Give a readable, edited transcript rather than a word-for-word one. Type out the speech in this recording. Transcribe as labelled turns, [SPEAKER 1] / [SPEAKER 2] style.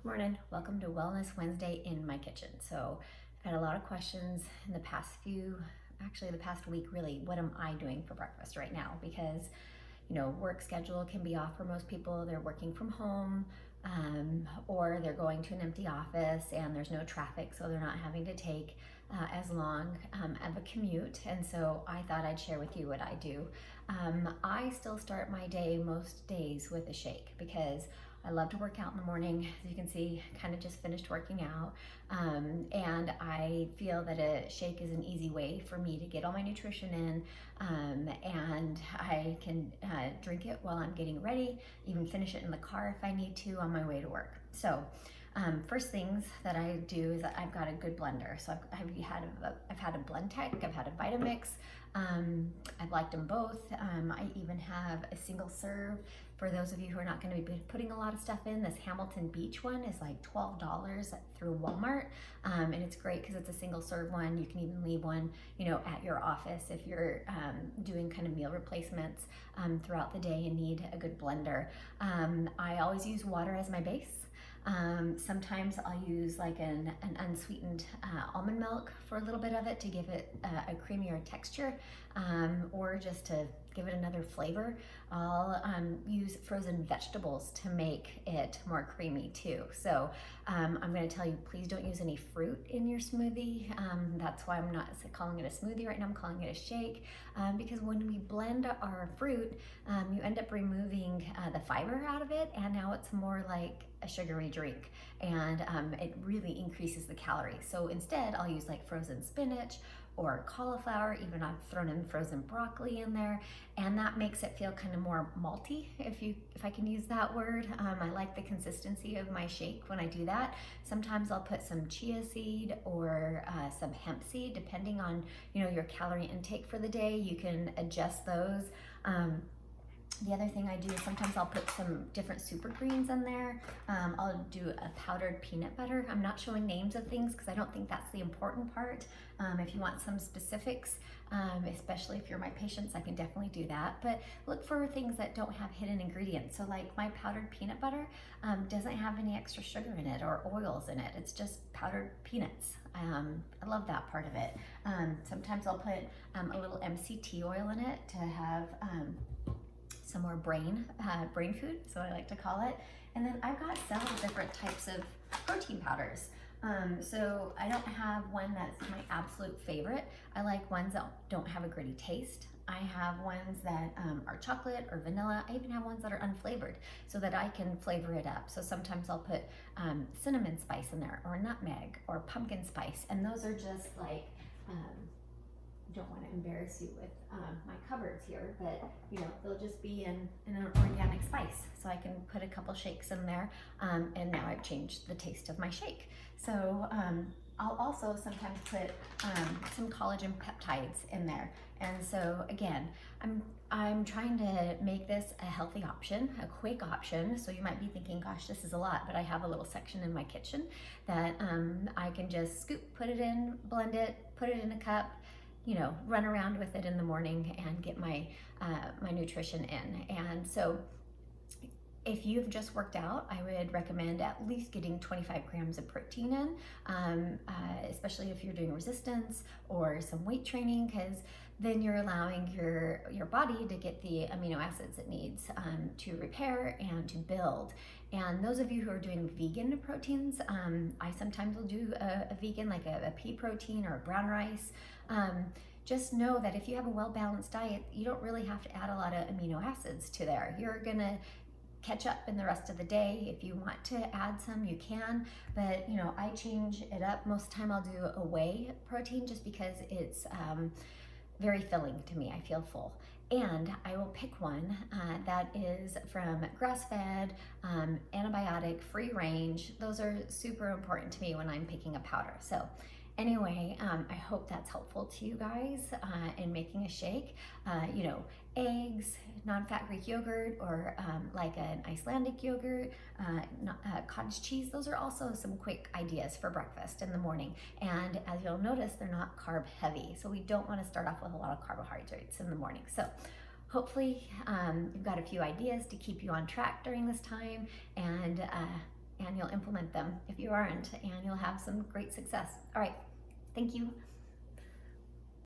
[SPEAKER 1] Good morning. Welcome to Wellness Wednesday in my kitchen. So I've had a lot of questions in the past the past week really. What am I doing for breakfast right now? Because, work schedule can be off for most people. They're working from home, or they're going to an empty office and there's no traffic, so they're not having to take as long of a commute. And so I thought I'd share with you what I do. I still start my day most days with a shake because I love to work out in the morning. As you can see, kind of just finished working out. And I feel that a shake is an easy way for me to get all my nutrition in. And I can drink it while I'm getting ready, even finish it in the car if I need to on my way to work. So first things that I do is that I've got a good blender. So I've had a Blend Tech, I've had a Vitamix. I've liked them both. I even have a single serve. For those of you who are not going to be putting a lot of stuff in, this Hamilton Beach one is like $12 through Walmart. And it's great because it's a single serve one. You can even leave one, at your office if you're doing kind of meal replacements throughout the day and need a good blender. I always use water as my base. Sometimes I'll use like an unsweetened almond milk for a little bit of it to give it a creamier texture, or just to give it another flavor. I'll use frozen vegetables to make it more creamy too. So I'm going to tell you, please don't use any fruit in your smoothie. That's why I'm not calling it a smoothie right now. I'm calling it a shake, because when we blend our fruit, you end up removing the fiber out of it, and now it's more like a sugary drink, and it really increases the calories. So instead I'll use like frozen spinach or cauliflower. Even I've thrown in frozen broccoli in there, and that makes it feel kind of more malty, if I can use that word. I like the consistency of my shake when I do that. Sometimes I'll put some chia seed or some hemp seed, depending on your calorie intake for the day. You can adjust those. The other thing I do is sometimes I'll put some different super greens in there. I'll do a powdered peanut butter. I'm not showing names of things because I don't think that's the important part. If you want some specifics, especially if you're my patients, I can definitely do that. But look for things that don't have hidden ingredients. So like my powdered peanut butter doesn't have any extra sugar in it or oils in it. It's just powdered peanuts. I love that part of it. Sometimes I'll put a little MCT oil in it to have some more brain food, so I like to call it. And then I've got several different types of protein powders. So I don't have one that's my absolute favorite. I like ones that don't have a gritty taste. I have ones that are chocolate or vanilla. I even have ones that are unflavored so that I can flavor it up. So sometimes I'll put cinnamon spice in there, or nutmeg, or pumpkin spice, and those are just like, don't want to embarrass you with my cupboards here, but they'll just be in an organic spice, so I can put a couple shakes in there, and now I've changed the taste of my shake. So I'll also sometimes put some collagen peptides in there, and so again, I'm trying to make this a healthy option, a quick option. So you might be thinking, gosh, this is a lot, but I have a little section in my kitchen that I can just scoop, put it in, blend it, put it in a cup, run around with it in the morning and get my my nutrition in. And so if you've just worked out, I would recommend at least getting 25 grams of protein in, especially if you're doing resistance or some weight training, because then you're allowing your body to get the amino acids it needs to repair and to build. And those of you who are doing vegan proteins, I sometimes will do a vegan, like a pea protein or a brown rice. Just know that if you have a well-balanced diet, you don't really have to add a lot of amino acids to there. You're gonna catch up in the rest of the day. If you want to add some, you can, but I change it up. Most of the time I'll do a whey protein just because it's very filling to me. I feel full. And I will pick one that is from grass-fed, antibiotic, free range. Those are super important to me when I'm picking a powder. So anyway, I hope that's helpful to you guys in making a shake. Eggs, non-fat Greek yogurt, or like an Icelandic yogurt, cottage cheese. Those are also some quick ideas for breakfast in the morning. And as you'll notice, they're not carb heavy. So we don't want to start off with a lot of carbohydrates in the morning. So hopefully you've got a few ideas to keep you on track during this time. And and you'll implement them if you aren't, and you'll have some great success. All right, thank you.